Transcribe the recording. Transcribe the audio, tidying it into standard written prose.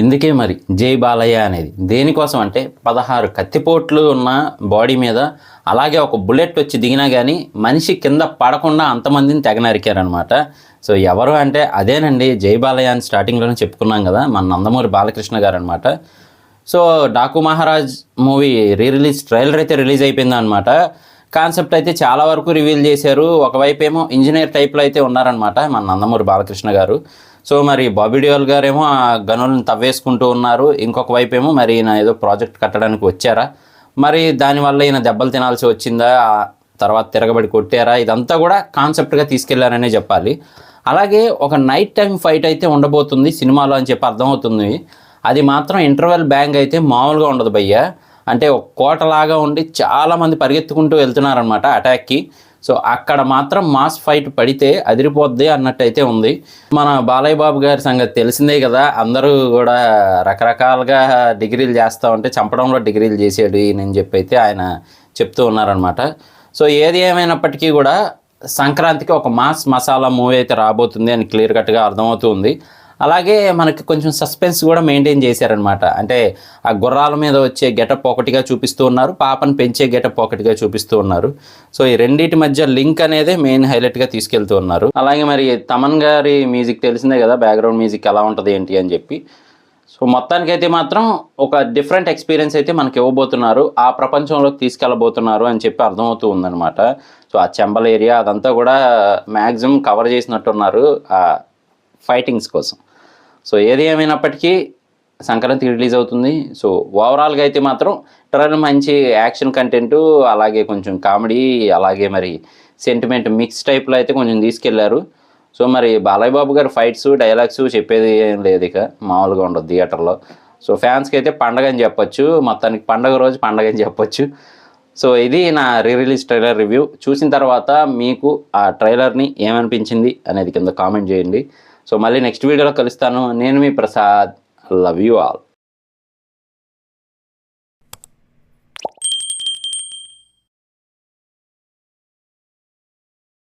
ఇందుకే మరి జై బాలయ్య అనేది దేనికోసం అంటే 16 కత్తిపోట్లు ఉన్న బాడీ మీద అలాగే ఒక బుల్లెట్ వచ్చి దిగినా కానీ మనిషి కింద పడకుండా అంతమందిని తెగ నరికారనమాట. సో ఎవరు అంటే అదేనండి జై బాలయ్య అని స్టార్టింగ్లోనే చెప్పుకున్నాం కదా, మన నందమూరి బాలకృష్ణ గారు అనమాట. So Daaku Maharaj movie release trailer అయితే రిలీజ్ అయిపోయింది అనమాట. కాన్సెప్ట్ అయితే చాలా వరకు రివీల్ చేశారు. ఒకవైపు ఏమో ఇంజనీర్ టైప్లో అయితే ఉన్నారనమాట మన నందమూరి బాలకృష్ణ గారు. సో మరి బాబీ డియోల్ గారేమో ఆ గనులను తవ్వేసుకుంటూ ఉన్నారు. ఇంకొక వైపు ఏమో మరి ఈయన ఏదో ప్రాజెక్ట్ కట్టడానికి వచ్చారా, మరి దానివల్ల ఈయన దెబ్బలు తినాల్సి వచ్చిందా, తర్వాత తిరగబడి కొట్టారా, ఇదంతా కూడా కాన్సెప్ట్గా తీసుకెళ్లారనే చెప్పాలి. అలాగే ఒక నైట్ టైం ఫైట్ అయితే ఉండబోతుంది సినిమాలో అని చెప్పి అర్థమవుతుంది. అది మాత్రం ఇంటర్వెల్ బ్యాంగ్ అయితే మామూలుగా ఉండదు భయ్య. అంటే ఒక కోటలాగా ఉండి చాలామంది పరిగెత్తుకుంటూ వెళ్తున్నారనమాట అటాక్కి. సో అక్కడ మాత్రం మాస్ ఫైట్ పడితే అదిరిపోద్ది అన్నట్టయితే ఉంది. మన బాలయ్య బాబు గారి సంగతి తెలిసిందే కదా, అందరూ కూడా రకరకాలుగా డిగ్రీలు చేస్తూ ఉంటే చంపడంలో డిగ్రీలు చేసాడు అని చెప్పి అయితే ఆయన చెప్తూ ఉన్నారనమాట. సో ఏది ఏమైనప్పటికీ కూడా సంక్రాంతికి ఒక మాస్ మసాలా మూవీ అయితే రాబోతుంది అని క్లియర్ కట్గా అర్థమవుతుంది. అలాగే మనకి కొంచెం సస్పెన్స్ కూడా మెయింటైన్ చేశారనమాట. అంటే ఆ గుర్రాల మీద వచ్చే గెటప్ ఒకటిగా చూపిస్తూ ఉన్నారు, పాపను పెంచే గెటప్ ఒకటిగా చూపిస్తూ ఉన్నారు. సో ఈ రెండింటి మధ్య లింక్ అనేది మెయిన్ హైలైట్గా తీసుకెళ్తూ ఉన్నారు. అలాగే మరి తమన్ గారి మ్యూజిక్ తెలిసిందే కదా, బ్యాక్గ్రౌండ్ మ్యూజిక్ ఎలా ఉంటుంది ఏంటి అని చెప్పి. సో మొత్తానికైతే మాత్రం ఒక డిఫరెంట్ ఎక్స్పీరియన్స్ అయితే మనకి ఇవ్వబోతున్నారు, ఆ ప్రపంచంలోకి తీసుకెళ్ళబోతున్నారు అని చెప్పి అర్థమవుతూ ఉందన్నమాట. సో ఆ చెంబల్ ఏరియా అదంతా కూడా మ్యాక్సిమం కవర్ చేసినట్టున్నారు ఆ ఫైటింగ్స్ కోసం. సో ఏది ఏమైనప్పటికీ సంక్రాంతికి రిలీజ్ అవుతుంది. సో ఓవరాల్గా అయితే మాత్రం ట్రైలర్ మంచి యాక్షన్ కంటెంటు, అలాగే కొంచెం కామెడీ, అలాగే మరి సెంటిమెంట్ మిక్స్ టైప్లో అయితే కొంచెం తీసుకెళ్లారు. సో మరి బాలయ్య బాబు గారు ఫైట్స్ డైలాగ్స్ చెప్పేది ఏం లేదు, ఇక మామూలుగా ఉండదు థియేటర్లో. సో ఫ్యాన్స్కి అయితే పండగ అని చెప్పొచ్చు, మొత్తానికి పండగ రోజు పండగ అని చెప్పొచ్చు. సో ఇది నా రిలీజ్ ట్రైలర్ రివ్యూ. చూసిన తర్వాత మీకు ఆ ట్రైలర్ని ఏమనిపించింది అనేది కింద కామెంట్ చేయండి. సో మళ్ళీ నెక్స్ట్ వీడియోలో కలుస్తాను. నేను మీ ప్రసాద్. Love you all.